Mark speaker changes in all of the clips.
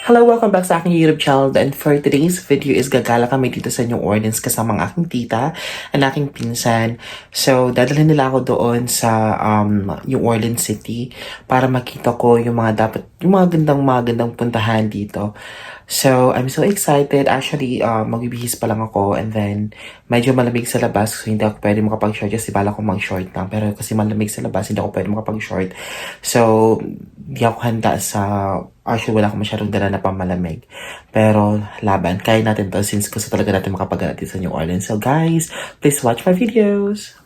Speaker 1: Hello, welcome back sa aking YouTube channel. And for today's video is gagala kami dito sa New Orleans kasama ang aking tita and aking pinsan. So, dadalhin nila ako doon sa New Orleans City para makita ko yung mga gandang puntahan dito. So, I'm so excited. Actually, magbibihis pa lang ako and then medyo malamig sa labas so hindi ako pwede makapag-short kasi bala ko mag-short lang. Pero kasi malamig sa labas, hindi ako pwede makapag-short. So, hindi ako handa sa... Actually, wala akong masyadong dala na pamalamig. Pero, laban. Kaya natin to since gusto talaga natin makapag sa New Orleans. So, guys, please watch my videos!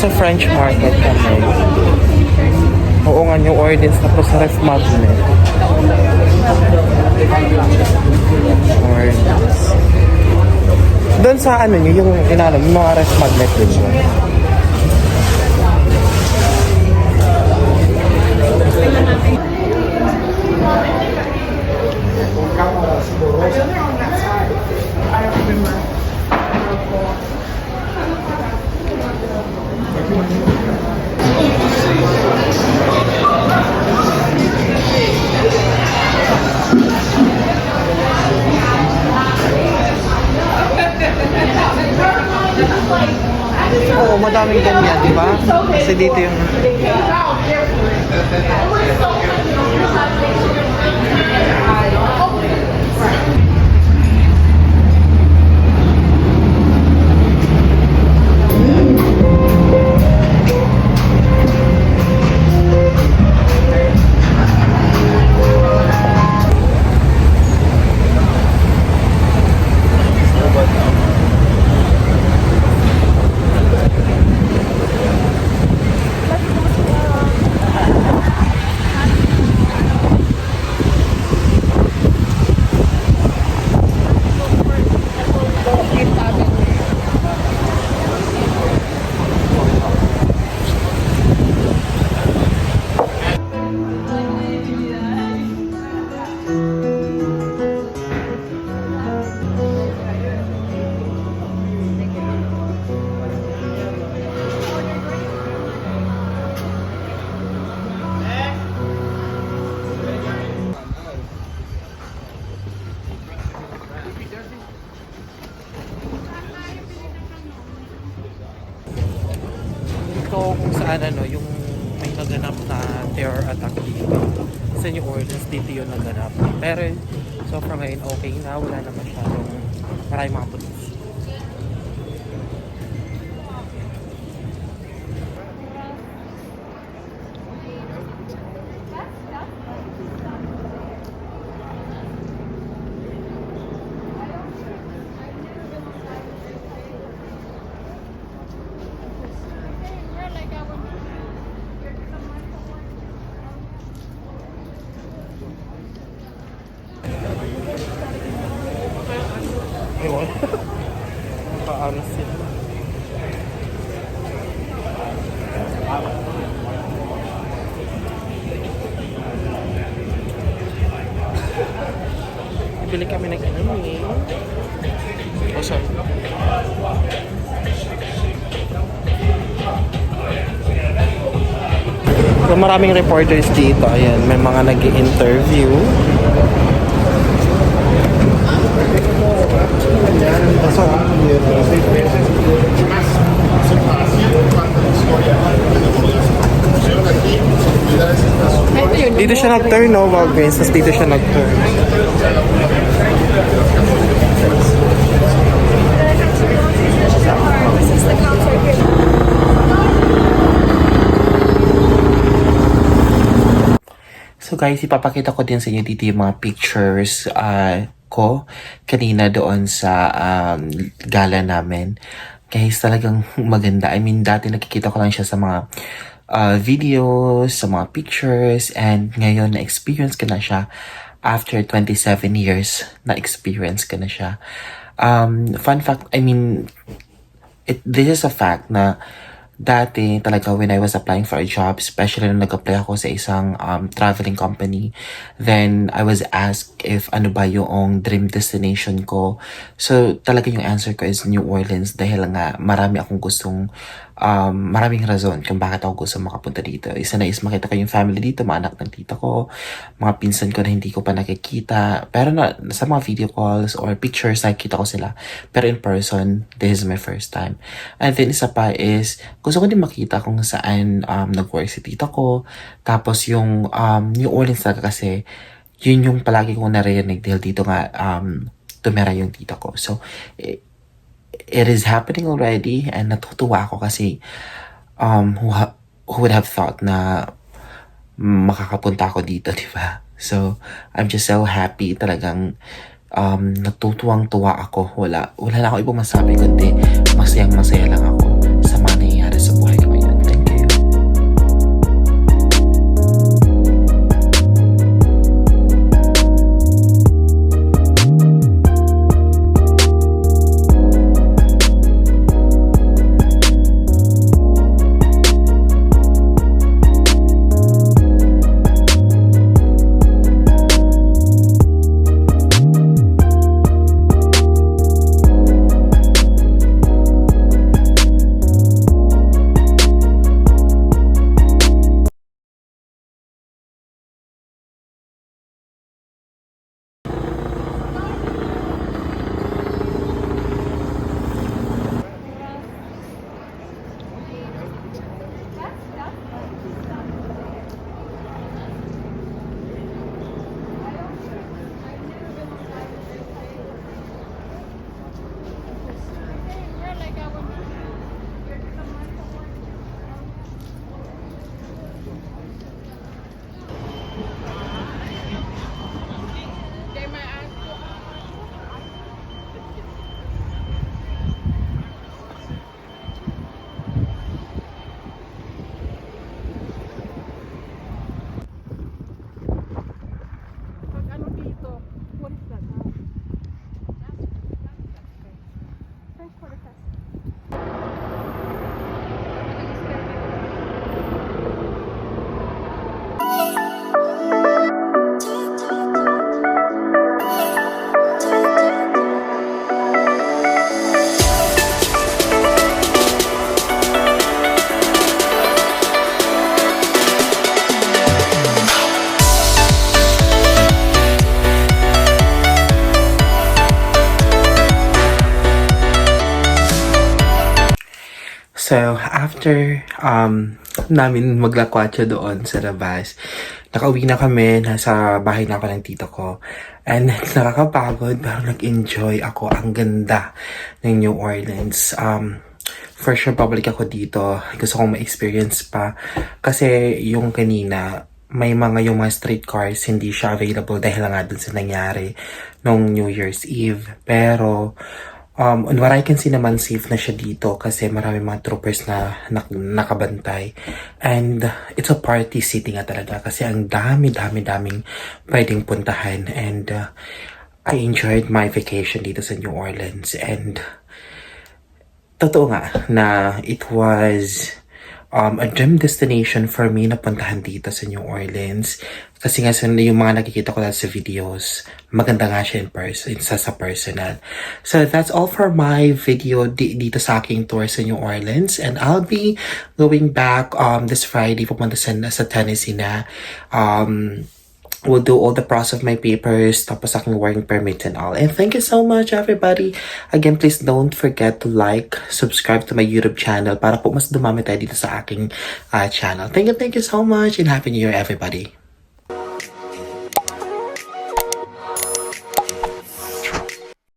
Speaker 1: Sa French market kami. Oo nga, New Orleans tapos sa Ref Magnet. Orleans. Doon sa ano nyo, yung mga Ref Magnet din yun. Oo, madaming ganyan, di ba? Kasi dito yung... ko kung saan yung may naganap na terror attack dito. Sa New Orleans, dito yun naganap. Pero so far ngayon okay na, wala na masyadong maraming mga pulis. Ewan. Paano sila? Bili kami ng anime. Oh, sorry. So, maraming reporters dito. Ayan, may mga nag-i-interview. Dito siya nag-turn, no? Walgreens, tapos dito siya nag-turn. So guys, ipapakita ko din sa inyo dito yung mga pictures ko kanina doon sa gala namin. Guys, talagang maganda. I mean, dati nakikita ko lang siya sa mga videos, sa mga pictures, and ngayon na-experience ko na siya after 27 years na-experience ko na siya. Fun fact, I mean, this is a fact na dati talaga when I was applying for a job, especially nung nag-apply ako sa isang traveling company, then I was asked if ano ba yung dream destination ko. So talaga yung answer ko is New Orleans dahil nga marami akong gustong maraming rason kung bakit ako gusto makapunta dito. Isa na is makita ko yung family dito, mga anak ng tita ko, mga pinsan ko na hindi ko pa nakikita. Pero sa mga video calls or pictures, nakikita ko sila. Pero in person, this is my first time. And then isa pa is, gusto ko din makita kung saan nag-work si tita ko. Tapos yung New Orleans talaga kasi, yun yung palagi kong narinig dahil dito nga tumira yung tita ko. So, it is happening already and natutuwa ako kasi who would have thought na makakapunta ako dito, di ba? So, I'm just so happy talagang natutuwang-tuwa ako. Wala na ako ibang masabi kundi masayang-masaya lang ako sa mga nangyayari sa buhay ko ngayon. Thank you. So, after namin maglakwatsa doon sa labas, nakauwi na kami, nasa bahay na ako ng tito ko. And nakakapagod, pero nag-enjoy ako. Ang ganda ng New Orleans. For sure, babalik ako dito. Gusto kong ma-experience pa. Kasi yung kanina, may yung mga street cars, hindi siya available dahil nga dun sa nangyari nung New Year's Eve. Pero, on what I can see naman, safe na siya dito kasi marami mga troopers na nakabantay. And it's a party city nga talaga kasi ang daming pwedeng puntahan. And I enjoyed my vacation dito sa New Orleans. And totoo nga na it was a dream destination for me na puntahan dito sa New Orleans. Kasi nga yung mga nakikita ko sa videos, maganda nga siya in person, sa personal. So that's all for my video dito sa aking tour sa New Orleans. And I'll be going back this Friday, pupunta sa Tennessee na. We'll do all the process of my papers, tapos aking working permit and all. And thank you so much, everybody. Again, please don't forget to like, subscribe to my YouTube channel para po mas dumami tayo dito sa aking channel. Thank you so much and Happy New Year, everybody.